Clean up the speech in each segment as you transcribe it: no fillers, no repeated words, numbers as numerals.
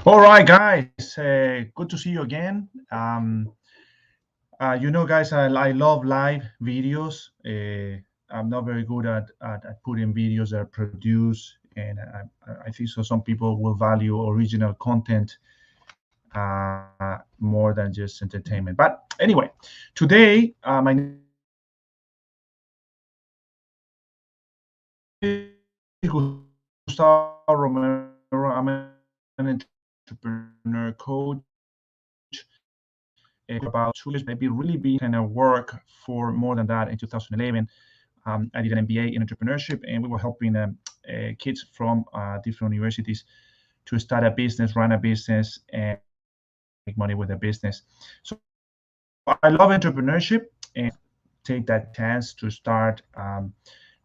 All right, guys. Good to see you again. Guys, I love live videos. I'm not very good at putting videos that are produced, and I think so. Some people will value original content more than just entertainment. But anyway, today my name is Gustavo Romero. I'm an entrepreneur coach. About 2 years, but I've been really been kind of work for more than that. In 2011, I did an MBA in entrepreneurship, and we were helping kids from different universities to start a business, run a business, and make money with a business. So I love entrepreneurship, and take that chance to start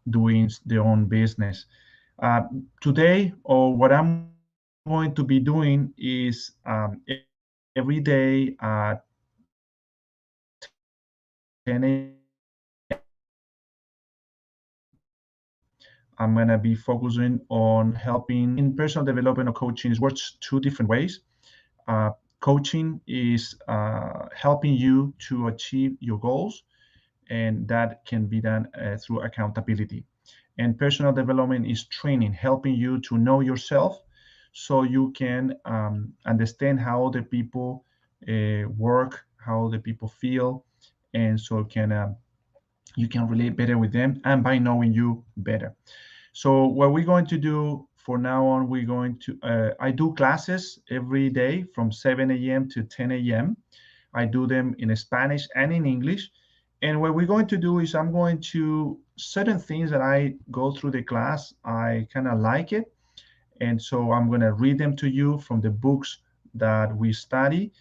doing their own business. Today, or what I'm going to be doing is every day at 10 a.m. I'm going to be focusing on helping in personal development or coaching. It works two different ways. Coaching is helping you to achieve your goals, and that can be done through accountability. And personal development is training, helping you to know yourself so you can understand how the people work, how the people feel, and so you can relate better with them, and by knowing you better. So what we're going to do for now on, we're going to I do classes every day from 7 a.m. to 10 a.m. I do them in Spanish and in English. And what we're going to do is I'm going to certain things that I go through the class, I kind of like it. And so I'm going to read them to you from the books that we study,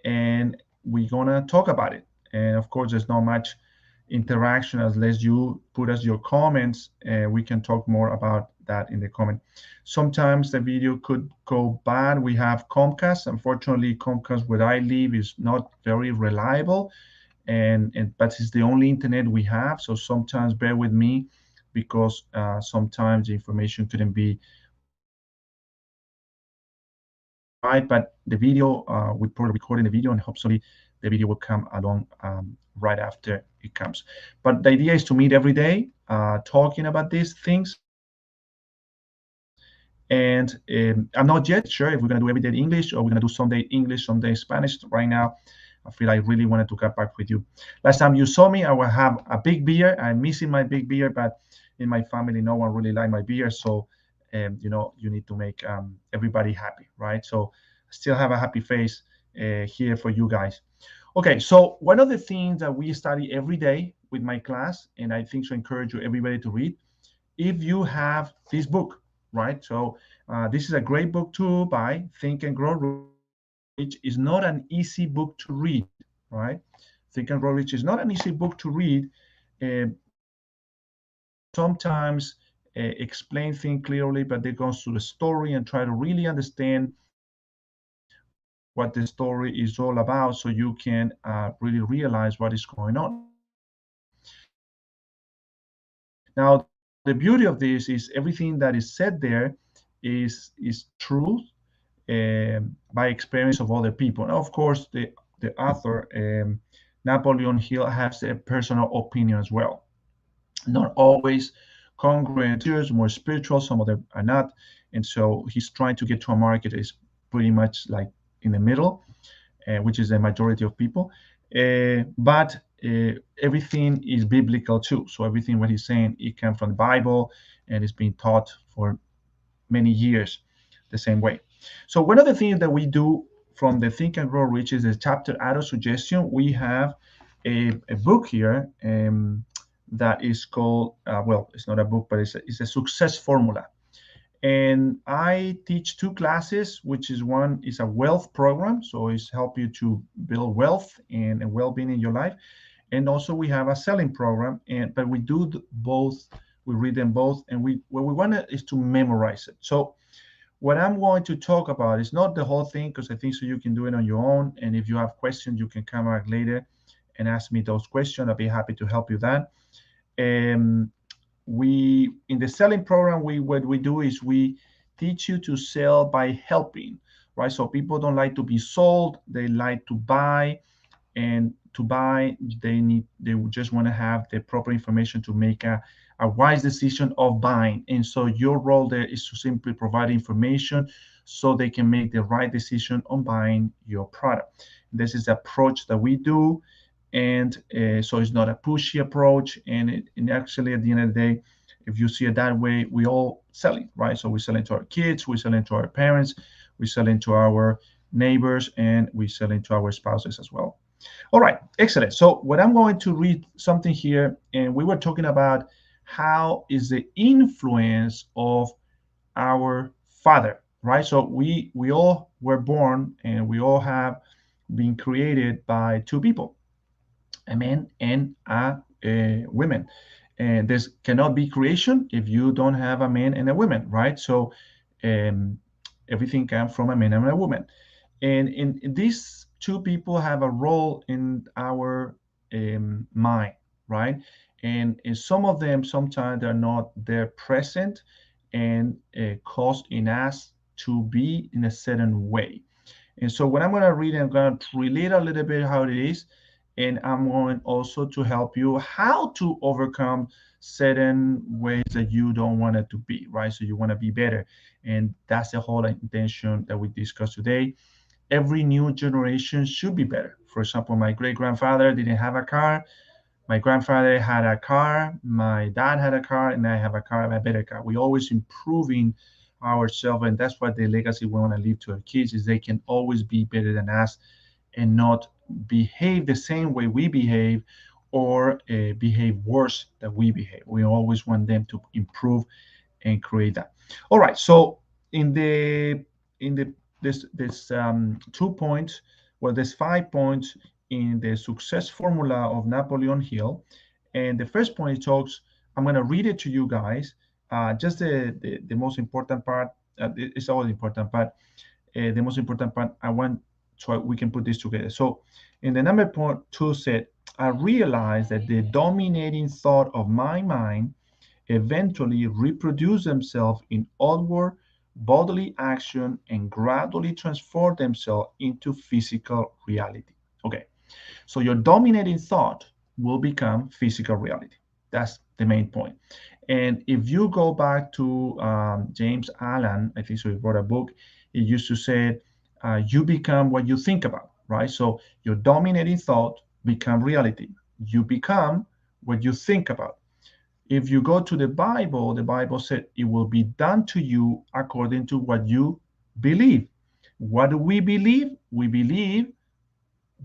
and we're going to talk about it. And of course, there's not much interaction unless you put us your comments, and we can talk more about that in the comment. Sometimes the video could go bad. We have Comcast. Unfortunately, Comcast where I live is not very reliable, and but it's the only internet we have. So sometimes bear with me because sometimes the information couldn't be right. But the video, we probably recording the video, and hopefully the video will come along right after it comes. But the idea is to meet every day, talking about these things. And I'm not yet sure if we're going to do every day in English or we're going to do someday English, someday Spanish. Right now, I feel I really wanted to get back with you. Last time you saw me, I will have a big beard. I'm missing my big beard, but in my family, no one really like my beard. So, you need to make everybody happy, right? So, I still have a happy face here for you guys. Okay, so one of the things that we study every day with my class, and I think so encourage you everybody to read, if you have this book, right? So this is a great book to buy. Think and Grow Rich is not an easy book to read, right? Think and Grow Rich is not an easy book to read. Sometimes explain things clearly, but they go through the story and try to really understand what the story is all about, so you can really realize what is going on. Now, the beauty of this is everything that is said there is truth by experience of other people. Now, of course, the author Napoleon Hill has a personal opinion as well. Not always congruent. Some are more spiritual, some of them are not, and so he's trying to get to a market that is pretty much like in the middle, which is the majority of people. But everything is biblical too. So everything what he's saying, it comes from the Bible, and it's been taught for many years the same way. So one of the things that we do from the Think and Grow Rich is the chapter auto suggestion. We have a book here that is called, well, it's not a book, but it's a success formula. And I teach two classes, which is one is a wealth program, so it's help you to build wealth and well-being in your life. And also we have a selling program, and but we do both. We read them both, and we what we want is to memorize it. So what I'm going to talk about is not the whole thing because I think so you can do it on your own. And if you have questions, you can come back later and ask me those questions. I'll be happy to help you that. Um, we in the selling program, we what we do is we teach you to sell by helping. right? So people don't like to be sold, they like to buy. And to buy, they just want to have the proper information to make a wise decision of buying. And so your role there is to simply provide information so they can make the right decision on buying your product. This is the approach that we do. And so it's not a pushy approach. And actually, at the end of the day, if you see it that way, we all selling, right? So we sell it to our kids, we sell it to our parents, we sell it to our neighbors, and we sell it to our spouses as well. All right, excellent. So what I'm going to read something here, and we were talking about how is the influence of our father, right? So we all were born and we all have been created by two people, a man and a woman. And this cannot be creation if you don't have a man and a woman, right? So um, everything comes from a man and a woman. And in these two people have a role in our mind, right? And some of them sometimes they're not there present and cause in us to be in a certain way. And so what I'm going to read, I'm going to relate a little bit how it is, and I'm going also to help you how to overcome certain ways that you don't want it to be, right? So you want to be better. And that's the whole intention that we discussed today. Every new generation should be better. For example, my great grandfather didn't have a car. My grandfather had a car. My dad had a car, and I have a car, a better car. We always improving ourselves, and that's what the legacy we want to leave to our kids is they can always be better than us and not behave the same way we behave or behave worse than we behave. We always want them to improve and create that. All right. So in the this 2 points, well, there's 5 points in the success formula of Napoleon Hill, and the first point it talks. I'm going to read it to you guys. Just the most important part. It's always important, but the most important part. I want so we can put this together. So, in the number point two said, I realized that the dominating thought of my mind eventually reproduce themselves in outward bodily action and gradually transform themselves into physical reality. Okay, so your dominating thought will become physical reality. That's the main point. And if you go back to James Allen, I think so, he wrote a book. He used to say, "You become what you think about." Right. So your dominating thought become reality. You become what you think about. If you go to the Bible said it will be done to you according to what you believe. What do we believe? We believe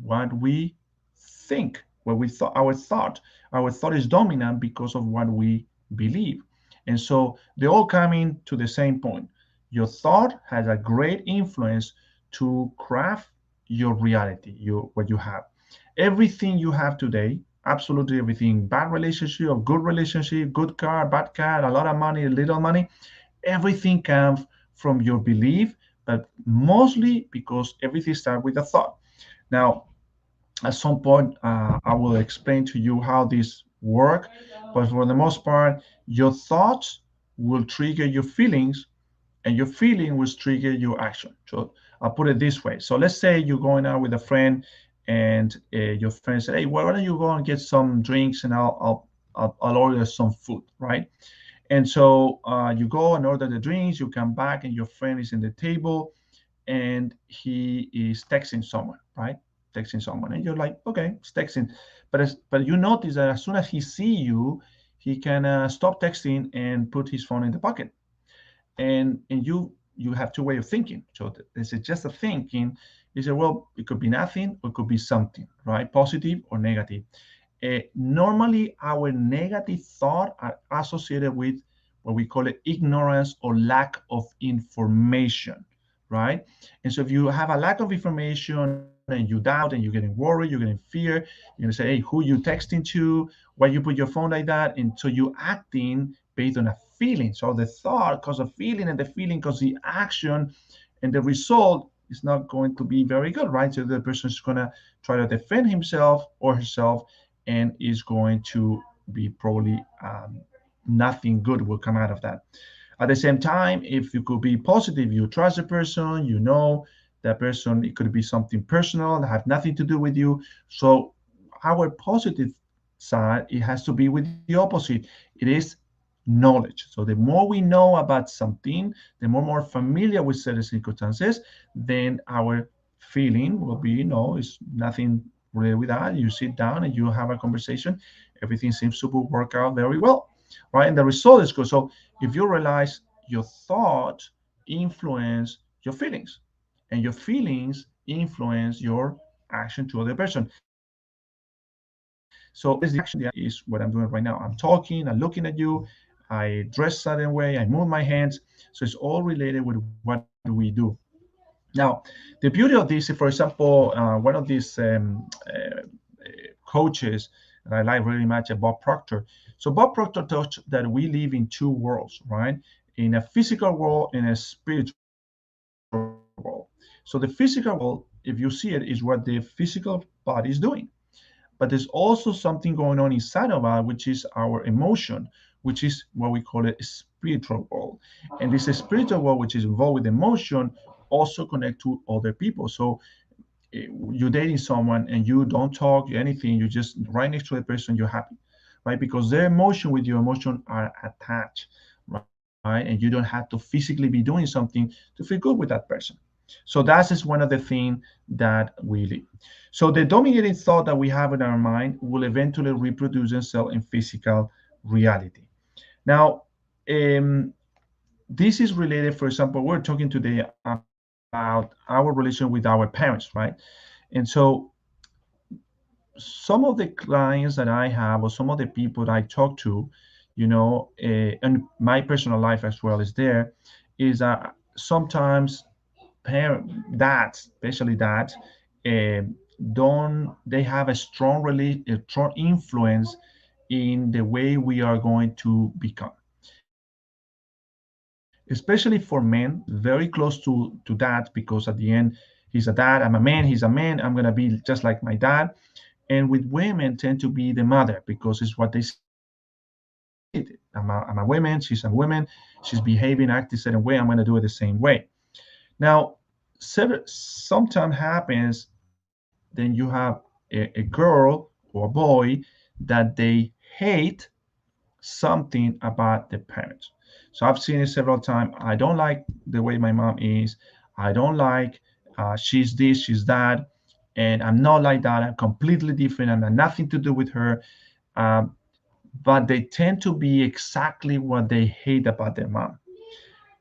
what we think, what we thought, our thought. Our thought is dominant because of what we believe. And so they all coming to the same point. Your thought has a great influence to craft your reality, what you have. Everything you have today, absolutely everything, bad relationship or good relationship, good car, bad car, a lot of money, a little money, everything comes from your belief, but mostly because everything starts with a thought. Now, at some point, I will explain to you how this work, but for the most part, your thoughts will trigger your feelings, and your feeling will trigger your action. So I'll put it this way. So let's say you're going out with a friend, and your friend said, "Hey, why don't you go and get some drinks, and I'll order some food, right?" And so you go and order the drinks. You come back, and your friend is in the table, and he is texting someone, right? Texting someone, and you're like, okay, it's texting, but you notice that as soon as he see you, he can stop texting and put his phone in the pocket, and you have two way of thinking. So this is just a thinking. You say, well, it could be nothing or it could be something, right? Positive or negative. Normally, our negative thought are associated with what we call it ignorance or lack of information, right? And so if you have a lack of information and you doubt and you're getting worried, you're getting fear, you're gonna say, hey, who you texting to? Why you put your phone like that? And so you acting based on a feeling. So the thought causes a feeling, and the feeling causes the action, and the result is not going to be very good, right? So the person is gonna try to defend himself or herself, and is going to be probably nothing good will come out of that. At the same time, if you could be positive, you trust the person, you know That person, it could be something personal that have nothing to do with you. So our positive side, it has to be with the opposite. It is knowledge. So the more we know about something, the more familiar with certain circumstances, then our feeling will be, it's nothing really with that. You sit down and you have a conversation, everything seems to work out very well, right? And the result is good. So if you realize your thought influence your feelings, and your feelings influence your action to other person. So what is the action? The action is what I'm doing right now. I'm talking, I'm looking at you, I dress certain way, I move my hands. So it's all related with what do we do. Now, the beauty of this, for example, one of these coaches that I like really much, Bob Proctor. So Bob Proctor taught that we live in two worlds, right? In a physical world and a spiritual world. So the physical world, if you see it, is what the physical body is doing. But there's also something going on inside of us, which is our emotion, which is what we call a spiritual world. And this spiritual world, which is involved with emotion, also connect to other people. So you're dating someone and you don't talk anything, you just right next to the person, you're happy, right? Because their emotion with your emotion are attached, right? And you don't have to physically be doing something to feel good with that person. So that is one of the things that we live. So the dominating thought that we have in our mind will eventually reproduce itself in physical reality. Now, um, this is related, for example, we're talking today about our relation with our parents, right? And so some of the clients that I have, or some of the people that I talk to, and my personal life as well is there, is that sometimes dads, especially dads, uh, don't they have a strong influence in the way we are going to become, especially for men, very close to that, because at the end, he's a dad, I'm a man, he's a man, I'm gonna be just like my dad. And with women tend to be the mother, because it's what they see it. I'm a woman, she's a woman, she's behaving, acting a certain way, I'm gonna do it the same way. Now, sometimes happens, then you have a girl or a boy that they hate something about the parents. So I've seen it several times. I don't like the way my mom is. I don't like she's this, she's that, and I'm not like that. I'm completely different. I'm nothing to do with her. Um, but they tend to be exactly what they hate about their mom.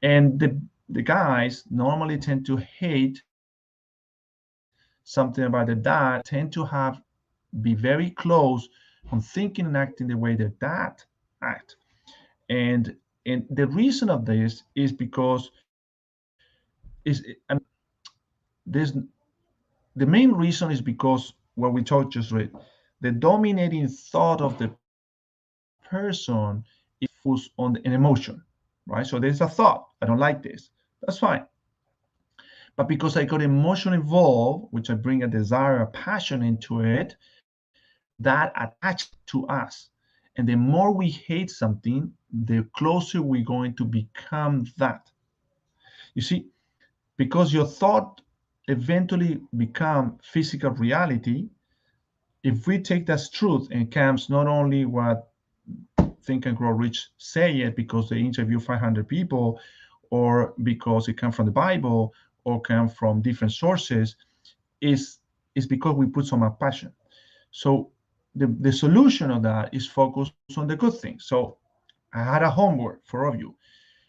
And the guys normally tend to hate something about the dad, tend to have be very close on thinking and acting the way their dad act. And and the reason of this is because there's the main reason is because what we talked just read, the dominating thought of the person is focused on an emotion, right? So there's a thought, I don't like this. That's fine. But because I got emotion involved, which I bring a desire, a passion into it, that attached to us. And the more we hate something, the closer we're going to become that. You see, because your thought eventually become physical reality, if we take that truth and comes not only what Think and Grow Rich say it because they interview 500 people, or because it comes from the Bible, or come from different sources, is because we put some passion. So the solution of that is focus on the good things. So I had a homework for all of you.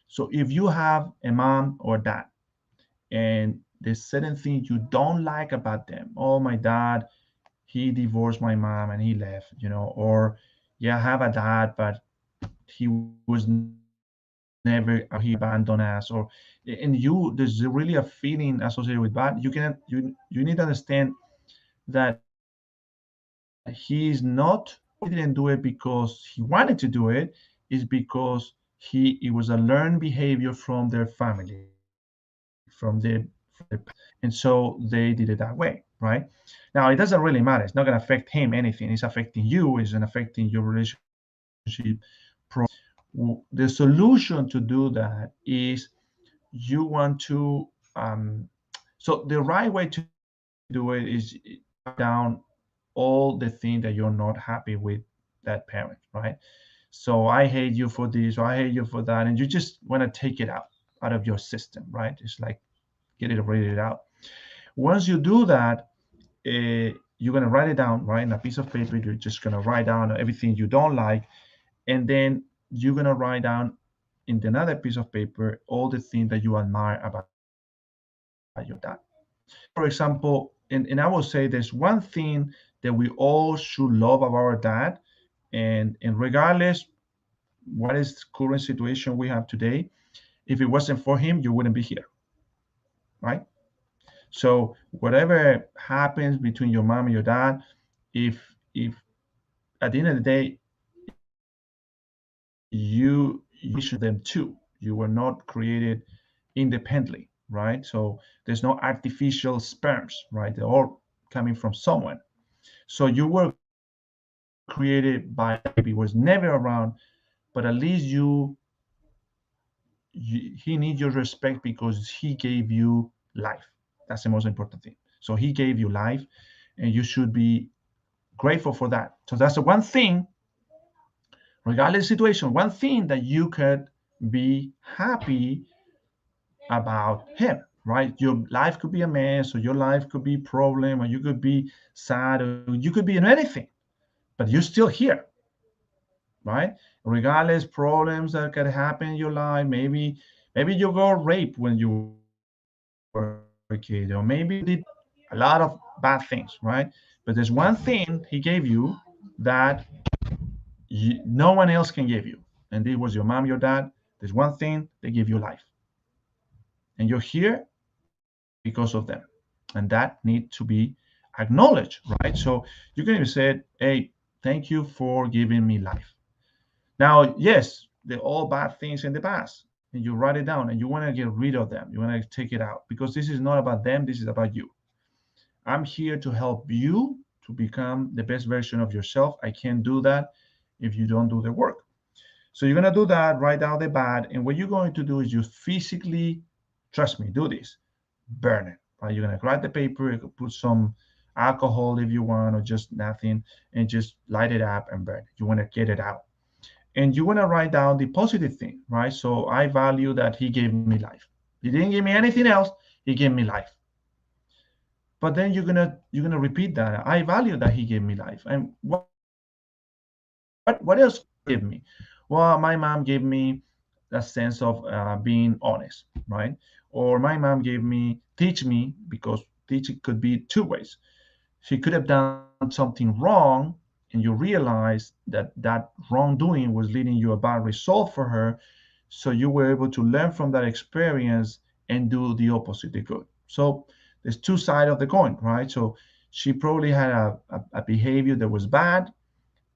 So if you have a mom or dad, and there's certain things you don't like about them, oh, my dad, he divorced my mom and he left, or yeah, I have a dad, but he was never, he abandoned us, or and there's really a feeling associated with that. You need to understand that he didn't do it because he wanted to do it, is because it was a learned behavior from their family, from their and so they did it that way, right? Now it doesn't really matter, it's not going to affect him anything, it's affecting you, it's affecting your relationship. The solution to do that is you want to So the right way to do it is write down all the things that you're not happy with that parent, right? So I hate you for this, or I hate you for that, and you just want to take it out of your system, right? It's like read it out. Once you do that, you're gonna write it down, right, in a piece of paper. You're just gonna write down everything you don't like, and then you're gonna write down in another piece of paper all the things that you admire about your dad. For example, and I will say there's one thing that we all should love about our dad, and regardless what is the current situation we have today, if it wasn't for him, you wouldn't be here, right? So whatever happens between your mom and your dad, if at the end of the day you should them too. You were not created independently, right? So there's no artificial sperms, right? They're all coming from someone. So you were created by a baby, was never around, but at least he needs your respect because he gave you life. That's the most important thing. So he gave you life, and you should be grateful for that. So that's the one thing, regardless of the situation, one thing that you could be happy about him, right? Your life could be a mess, or your life could be a problem, or you could be sad, or you could be in anything, but you're still here, right? Regardless problems that could happen in your life, maybe you got raped when you were a kid, or maybe you did a lot of bad things, right? But there's one thing he gave you that no one else can give you, and it was your mom, your dad. There's one thing, they give you life, and you're here because of them, and that need to be acknowledged, right? So you can even say, hey, thank you for giving me life. Now, yes, they're all bad things in the past, and you write it down, and you want to get rid of them. You want to take it out, because this is not about them. This is about you. I'm here to help you to become the best version of yourself. I can't do that if you don't do the work. So you're going to do that, write down the bad, and what you're going to do is you physically, trust me, do this, burn it, right? You're going to grab the paper, you can put some alcohol if you want, or just nothing, and just light it up and burn it. You want to get it out. And you want to write down the positive thing, right? So I value that he gave me life. He didn't give me anything else. He gave me life. But then you're gonna repeat that. I value that he gave me life. And what else gave me? Well, my mom gave me a sense of being honest, right? Or my mom gave me teach me, because teaching could be two ways. She could have done something wrong, and you realize that that wrongdoing was leading you a bad result for her. So you were able to learn from that experience and do the opposite, the good. So there's two sides of the coin, right? So she probably had a behavior that was bad,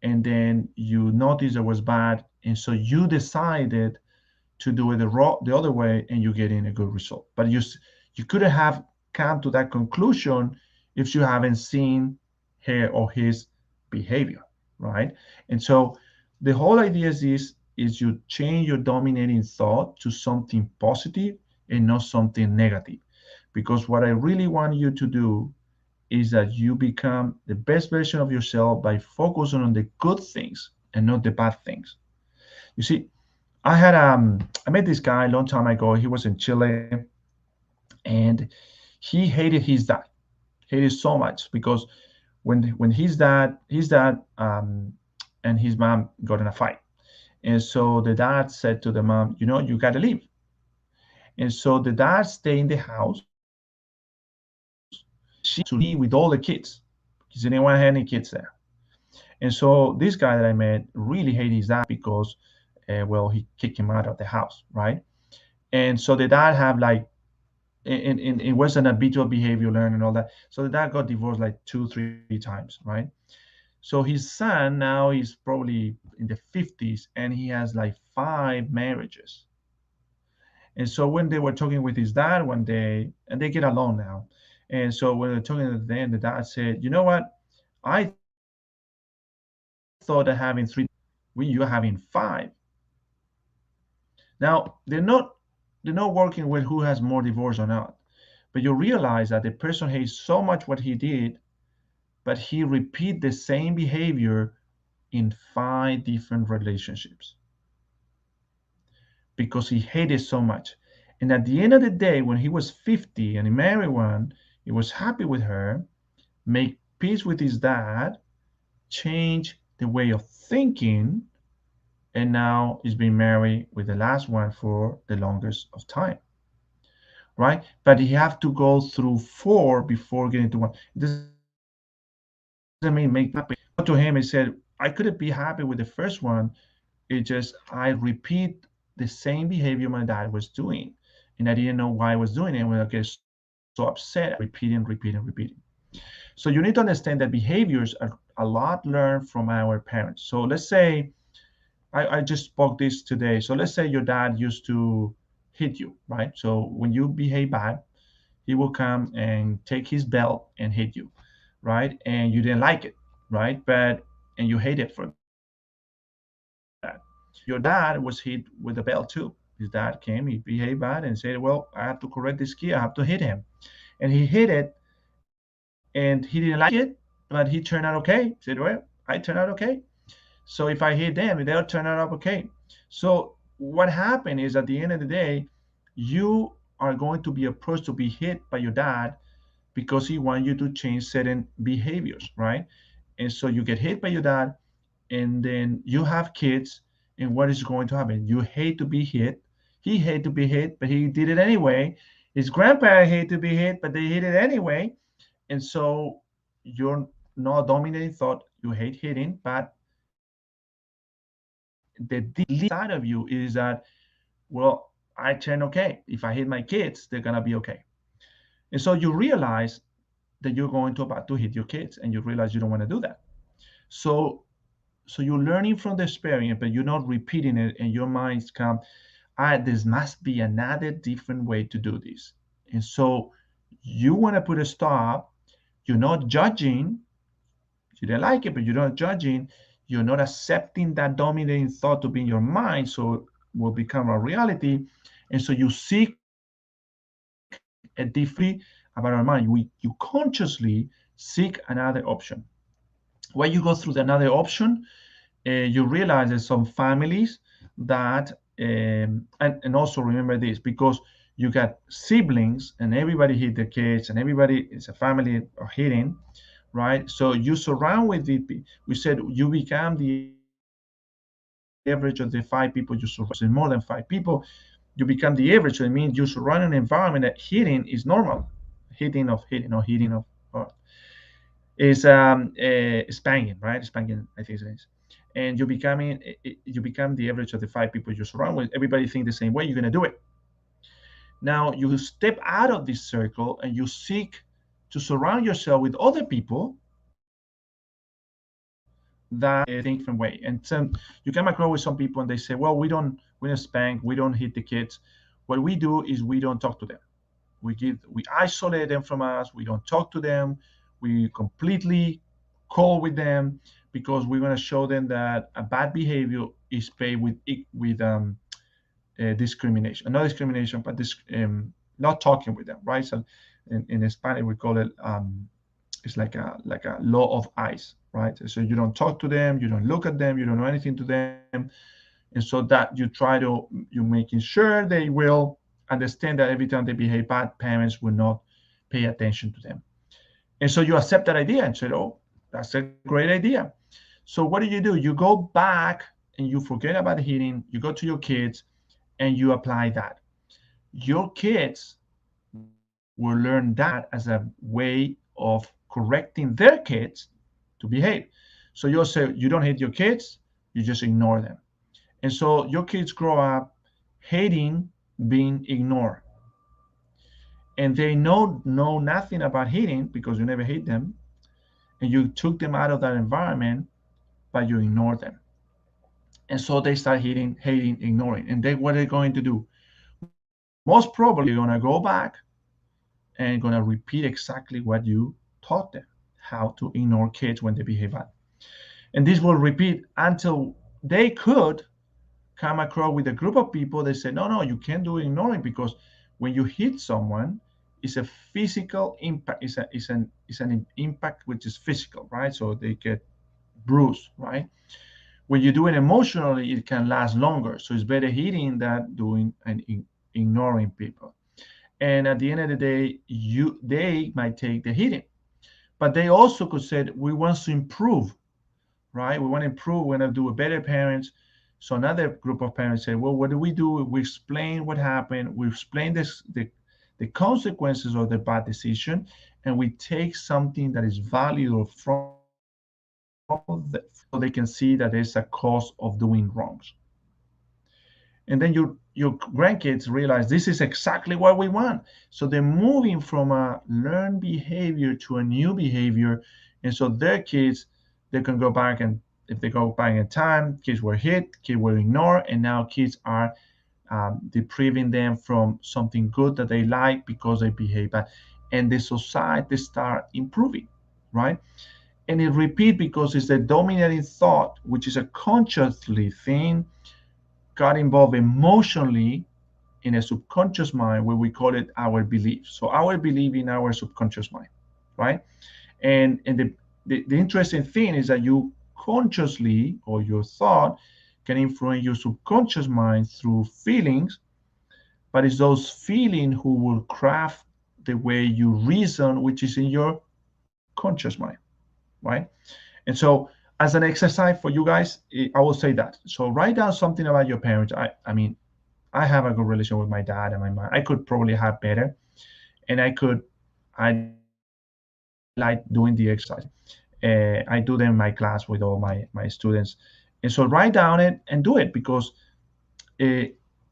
and then you noticed it was bad, and so you decided to do it the other way, and you're getting a good result. But you couldn't have come to that conclusion if you haven't seen her or his behavior, right? And so the whole idea is you change your dominating thought to something positive and not something negative. Because what I really want you to do is that you become the best version of yourself by focusing on the good things and not the bad things. You see, I met this guy a long time ago. He was in Chile, and he hated his dad, hated so much, because when his dad and his mom got in a fight, and so the dad said to the mom, you got to leave. And so the dad stayed in the house. She to leave with all the kids because he didn't want any kids there. And so this guy that I met really hated his dad because, well, he kicked him out of the house, right? And so the dad have like, and it was an habitual behavior learned and all that. So the dad got divorced like 2, 3 times, right? So his son now is probably in the 50s, and he has like 5 marriages. And so when they were talking with his dad one day, and they get along now, and so when they're talking to them, the dad said, "You know what? I thought that having 3, when you're having 5." Now they're not working with who has more divorce or not, But you realize that the person hates so much what he did, but he repeat the same behavior in 5 different relationships because he hated so much. And at the end of the day, when he was 50 and he married one, he was happy with her, make peace with his dad, change the way of thinking, and now he's been married with the last one for the longest of time, right? But he have to go through 4 before getting to one. It doesn't mean make happy. To him, he said, I couldn't be happy with the first one. It just I repeat the same behavior my dad was doing, and I didn't know why I was doing it. And I get so upset, repeating. So you need to understand that behaviors are a lot learned from our parents. So let's say I just spoke this today. So let's say your dad used to hit you, right? So when you behave bad, he will come and take his belt and hit you, right? And you didn't like it, right? But and you hate it for that. Your dad was hit with a belt too. His dad came, he behaved bad and said, well, I have to correct this kid, I have to hit him. And he hit it and he didn't like it, but he turned out okay. He said, well, I turned out okay. So if I hit them, they'll turn out okay. So what happened is at the end of the day, you are going to be approached to be hit by your dad because he wants you to change certain behaviors, right? And so you get hit by your dad, and then you have kids, and what is going to happen? You hate to be hit. He hate to be hit, but he did it anyway. His grandparents hate to be hit, but they hit it anyway. And so you're not dominating thought. You hate hitting, but the deep side of you is that, well, I turn okay. If I hit my kids, they're gonna be okay. And so you realize that you're going to about to hit your kids, and you realize you don't want to do that. So you're learning from the experience, but you're not repeating it, and your minds come, this must be another different way to do this. And so you want to put a stop. You're not judging. You didn't like it, but you're not judging. You're not accepting that dominating thought to be in your mind, so it will become a reality. And so you seek a different about our mind. You consciously seek another option. When you go through another option, you realize there's some families that, and also remember this, because you got siblings and everybody hit the kids and everybody is a family of hitting, right? So you surround with it. We said you become the average of the 5 people you surround. So more than 5 people, you become the average. So it means you surround an environment that hitting is normal. Hitting of is spanking, right? Spanking, I think it is. And you become the average of the 5 people you surround with. Everybody think the same way. You're gonna do it. Now you step out of this circle and you seek to surround yourself with other people that think different way. And so you come across with some people and they say, well, we don't spank, we don't hit the kids. What we do is we don't talk to them. We isolate them from us. We don't talk to them. We completely call with them because we're going to show them that a bad behavior is paid with discrimination. Not discrimination, but not talking with them, right? So in Spanish we call it it's like a law of ice, right? So you don't talk to them, you don't look at them, you don't know anything to them, and so that you're making sure they will understand that every time they behave bad, parents will not pay attention to them. And so you accept that idea and say, oh, that's a great idea. So what do? You go back and you forget about hitting, you go to your kids and you apply that. Your kids will learn that as a way of correcting their kids to behave. So you'll say, you don't hate your kids, you just ignore them. And so your kids grow up hating being ignored. And they know nothing about hating because you never hate them. And you took them out of that environment, but you ignored them. And so they start hating, ignoring. And what are they going to do? Most probably you're gonna go back and gonna repeat exactly what you taught them, how to ignore kids when they behave bad. And this will repeat until they could come across with a group of people that say, no, you can't do ignoring because when you hit someone, is a physical impact. Is an impact which is physical, right? So they get bruised, right? When you do it emotionally, it can last longer. So it's better hitting than doing and ignoring people. And at the end of the day, they might take the hitting, but they also could say we want to improve, right? We want to improve. We want to do a better parents. So another group of parents say, well, what do? We explain what happened. We explain the consequences of the bad decision, and we take something that is valuable from the, so they can see that there's a cause of doing wrongs. And then your grandkids realize this is exactly what we want. So they're moving from a learned behavior to a new behavior. And so their kids, they can go back, and if they go back in time, kids were hit, kids were ignored, and now kids are depriving them from something good that they like because they behave bad. And the society start improving, right? And it repeat because it's the dominating thought, which is a consciously thing, got involved emotionally in a subconscious mind where we call it our belief. So our belief in our subconscious mind, right? And the interesting thing is that you consciously, or your thought can influence your subconscious mind through feelings, but it's those feelings who will craft the way you reason, which is in your conscious mind, right? And so as an exercise for you guys, I will say that. So write down something about your parents. I mean, I have a good relation with my dad and my mom. I could probably have better, and I like doing the exercise. I do them in my class with all my students, and so write down it and do it because uh,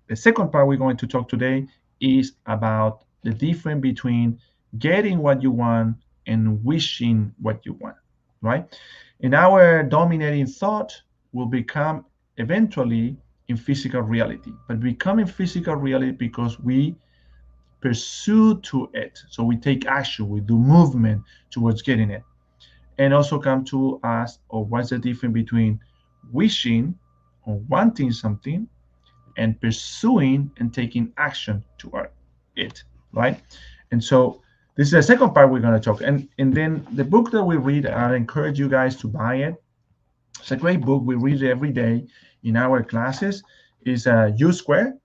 the second part we're going to talk today is about the difference between getting what you want and wishing what you want, right? And our dominating thought will become eventually in physical reality, but becoming physical reality because we pursue to it. So we take action, we do movement towards getting it. And also come to ask, or what's the difference between wishing or wanting something and pursuing and taking action toward it, right? And so this is the second part we're going to talk. And then the book that we read, I encourage you guys to buy it. It's a great book. We read it every day in our classes. It's U Square,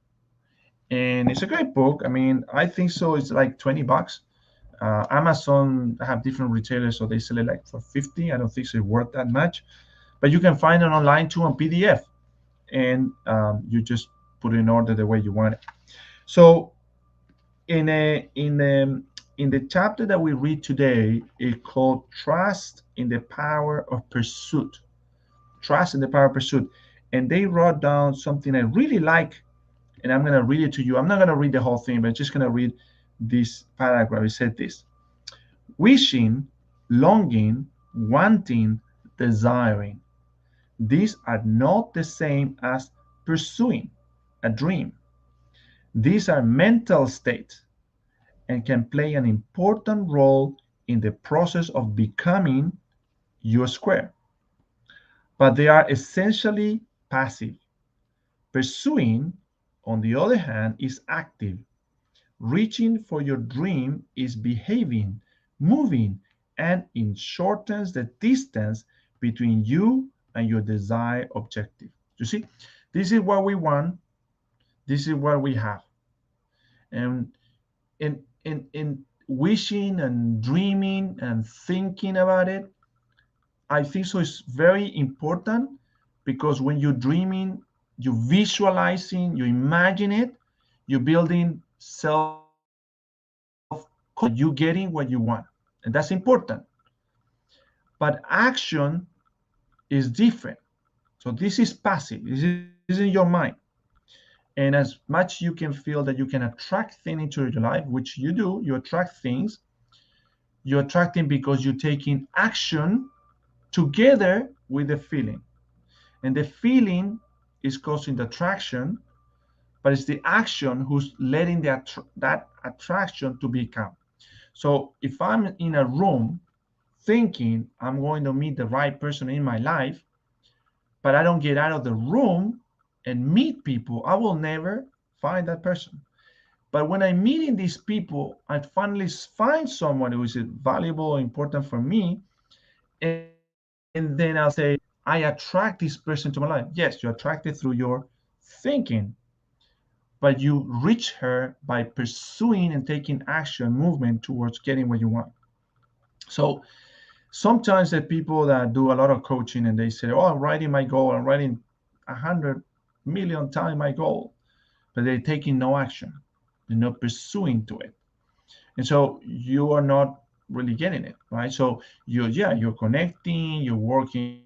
and it's a great book. I mean, I think so. It's like $20. Amazon have different retailers, so they sell it like for 50. I don't think it's worth that much, but you can find it online too on PDF, and you just put it in order the way you want it. So in a in the chapter that we read today, it's called "Trust in the Power of Pursuit." Trust in the Power of Pursuit, and they wrote down something I really like, and I'm going to read it to you. I'm not going to read the whole thing, but just going to read this paragraph. It said this: wishing, longing, wanting, desiring. These are not the same as pursuing a dream. These are mental states and can play an important role in the process of becoming your square. But they are essentially passive. Pursuing, on the other hand, is active. Reaching for your dream is behaving, moving, and it shortens the distance between you and your desired objective. You see, this is what we want, this is what we have. And in wishing and dreaming and thinking about it, I think so it's very important because when you're dreaming, you're visualizing, you imagine it, you're building self, you getting what you want. And that's important. But action is different. So this is passive. This is in your mind. And as much you can feel that you can attract things into your life, which you do, you attract things, you're attracting because you're taking action together with the feeling. And the feeling is causing the attraction, but it's the action who's letting that attraction to become. So if I'm in a room thinking I'm going to meet the right person in my life, but I don't get out of the room and meet people, I will never find that person. But when I'm meeting these people, I finally find someone who is valuable or important for me, and then I'll say, I attract this person to my life. Yes, you attract it through your thinking, but you reach her by pursuing and taking action, movement towards getting what you want. So sometimes the people that do a lot of coaching and they say, oh, I'm writing my goal, I'm writing 100 million times my goal, but they're taking no action. They're not pursuing to it. And so you are not really getting it, right? So you're connecting, you're working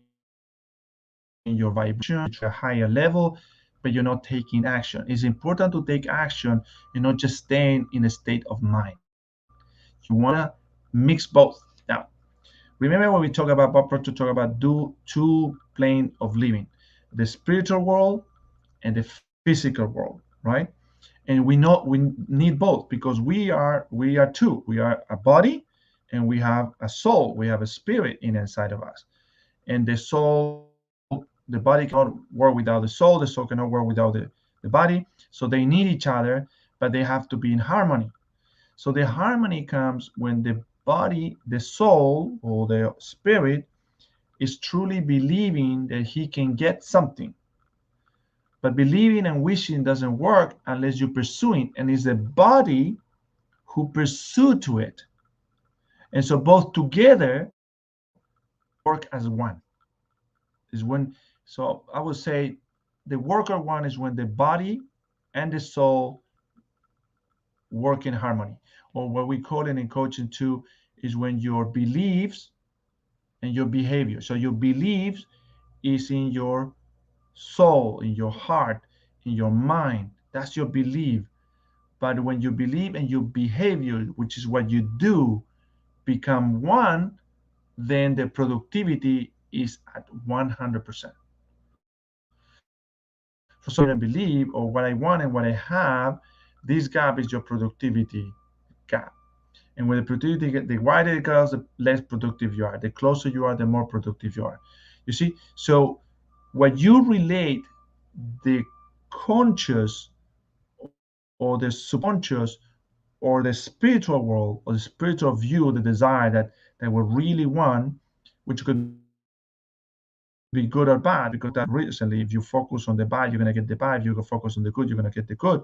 your vibration to a higher level, but you're not taking action. It's important to take action and not just staying in a state of mind. You want to mix both. Now, remember when we talk about Bob Proctor talk about two plane of living, the spiritual world and the physical world, right? And we know we need both because we are two. We are a body and we have a soul. We have a spirit inside of us. And the soul, the body cannot work without the soul cannot work without the body. So they need each other, but they have to be in harmony. So the harmony comes when the body, the soul, or the spirit is truly believing that he can get something. But believing and wishing doesn't work unless you're pursuing, and it's the body who pursue to it. And so both together work as one. Is when so I would say the worker one is when the body and the soul work in harmony. Or what we call it in coaching too is when your beliefs and your behavior. So your beliefs is in your soul, in your heart, in your mind. That's your belief. But when you believe and your behavior, which is what you do, become one, then the productivity is at 100%. For some reason, believe or what I want and what I have, this gap is your productivity gap. And when the productivity, the wider it goes, the less productive you are. The closer you are, the more productive you are. You see? So what you relate the conscious or the subconscious or the spiritual world or the spiritual view, the desire that we really want, which could be good or bad, because that recently, if you focus on the bad, you're gonna get the bad. If you focus on the good, you're gonna get the good.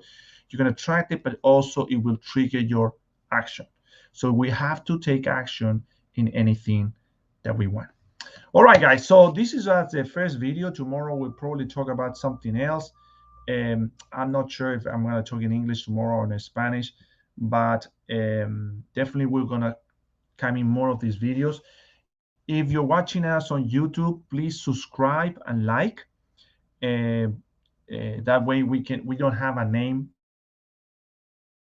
You're gonna attract it, but also it will trigger your action. So we have to take action in anything that we want. All right, guys. So this is the first video. Tomorrow we'll probably talk about something else. I'm not sure if I'm gonna talk in English tomorrow or in Spanish, but definitely we're gonna come in more of these videos. If you're watching us on YouTube, please subscribe and like. Uh, that way we don't have a name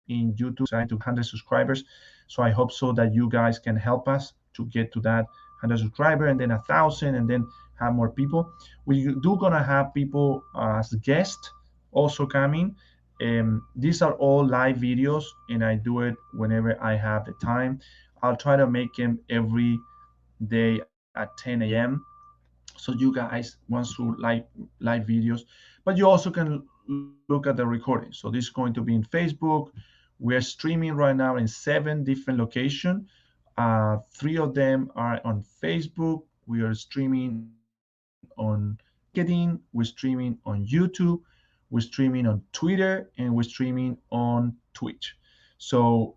in YouTube trying to 100 subscribers. So I hope so that you guys can help us to get to that 100 subscriber and then 1,000 and then have more people. We do gonna have people as guests also coming. These are all live videos and I do it whenever I have the time. I'll try to make them every day at 10 a.m. So you guys want to live videos, but you also can look at the recording. So this is going to be in Facebook. We're streaming right now in 7 different locations. 3 of them are on Facebook. We are streaming on LinkedIn. We're streaming on YouTube. We're streaming on Twitter, and we're streaming on Twitch. So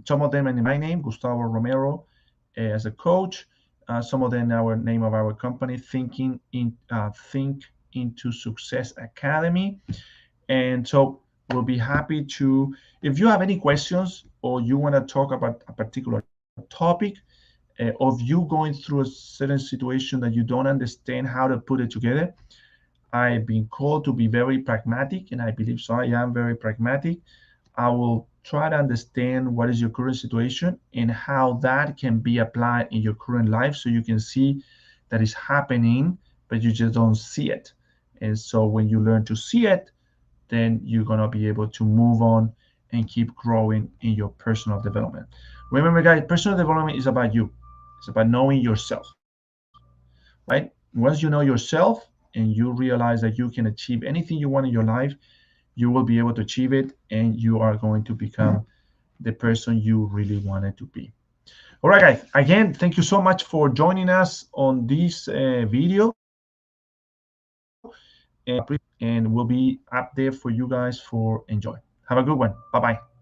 some of them in my name, Gustavo Romero, as a coach. Some of them our name of our company, Think into Success Academy. And so we'll be happy to, if you have any questions or you want to talk about a particular topic, of you going through a certain situation that you don't understand how to put it together, I've been called to be very pragmatic, and I believe so. I am very pragmatic. I will try to understand what is your current situation and how that can be applied in your current life so you can see that it's happening, but you just don't see it. And so when you learn to see it, then you're going to be able to move on and keep growing in your personal development. Remember, guys, personal development is about you. It's about knowing yourself, right? Once you know yourself and you realize that you can achieve anything you want in your life, you will be able to achieve it, and you are going to become the person you really wanted to be. All right, guys. Again, thank you so much for joining us on this video, and we'll be up there for you guys for enjoy. Have a good one. Bye-bye.